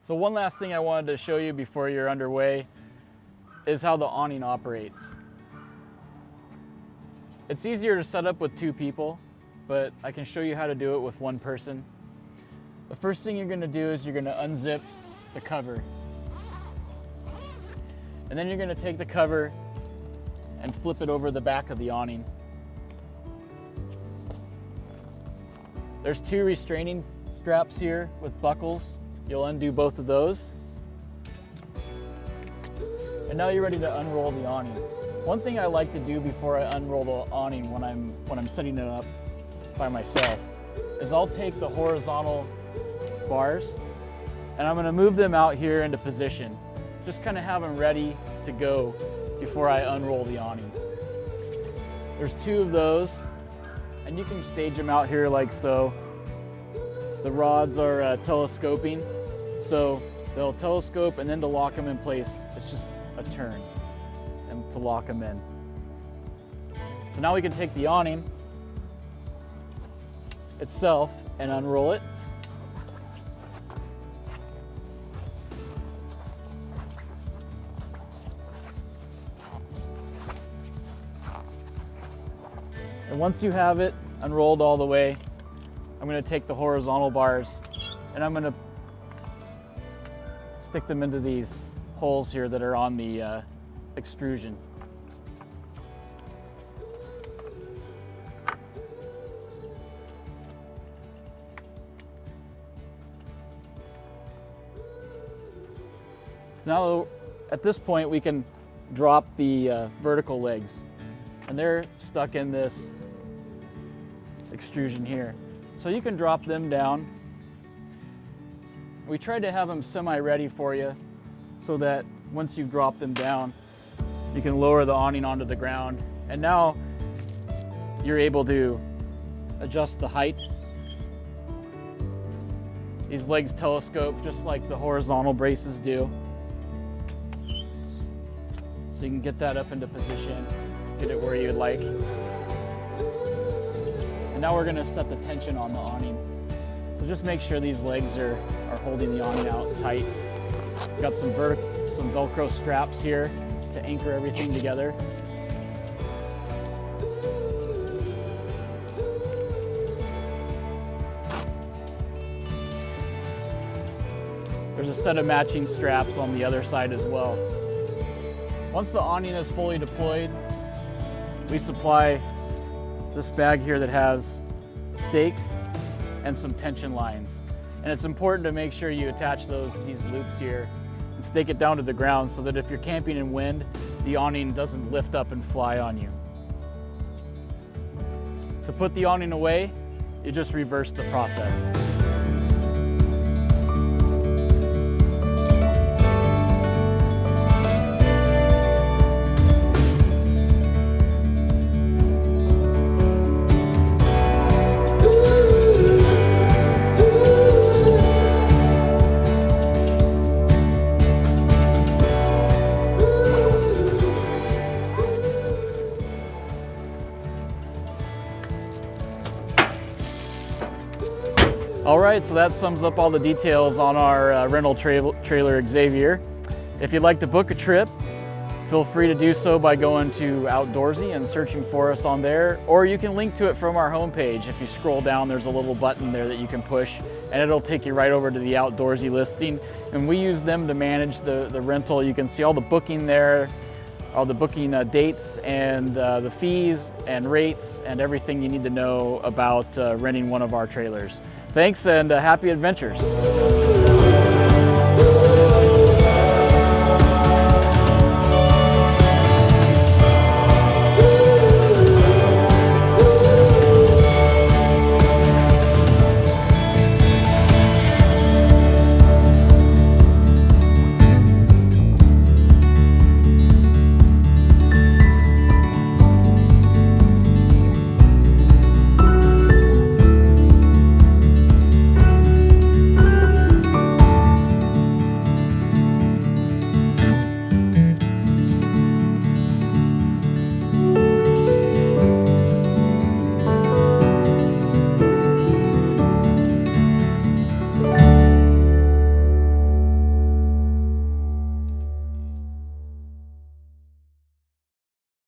So one last thing I wanted to show you before you're underway is how the awning operates. It's easier to set up with 2 people, but I can show you how to do it with 1 person. The first thing you're going to do is you're going to unzip the cover. And then you're going to take the cover and flip it over the back of the awning. There's 2 restraining straps here with buckles. You'll undo both of those. And now you're ready to unroll the awning. One thing I like to do before I unroll the awning when I'm setting it up by myself is I'll take the horizontal bars and I'm going to move them out here into position. Just kind of have them ready to go before I unroll the awning. There's 2 of those, and you can stage them out here like so. The rods are telescoping, so they'll telescope, and then to lock them in place, it's just a turn and to lock them in. So now we can take the awning itself and unroll it. And once you have it unrolled all the way, I'm going to take the horizontal bars and I'm going to stick them into these holes here that are on the extrusion. So now at this point we can drop the vertical legs, and they're stuck in this extrusion here. So you can drop them down. We tried to have them semi-ready for you so that once you've dropped them down, you can lower the awning onto the ground. And now you're able to adjust the height. These legs telescope just like the horizontal braces do. So you can get that up into position, get it where you'd like. And now we're going to set the tension on the awning. So just make sure these legs are holding the awning out tight. We've got some Velcro straps here to anchor everything together. There's a set of matching straps on the other side as well. Once the awning is fully deployed, we supply this bag here that has stakes and some tension lines. And it's important to make sure you attach these loops here and stake it down to the ground so that if you're camping in wind, the awning doesn't lift up and fly on you. To put the awning away, you just reverse the process. All right, so that sums up all the details on our rental trailer Xavier. If you'd like to book a trip, feel free to do so by going to Outdoorsy and searching for us on there, or you can link to it from our homepage. If you scroll down, there's a little button there that you can push, and it'll take you right over to the Outdoorsy listing. And we use them to manage the rental. You can see all the booking there, all the booking dates and the fees and rates and everything you need to know about renting one of our trailers. Thanks and happy adventures.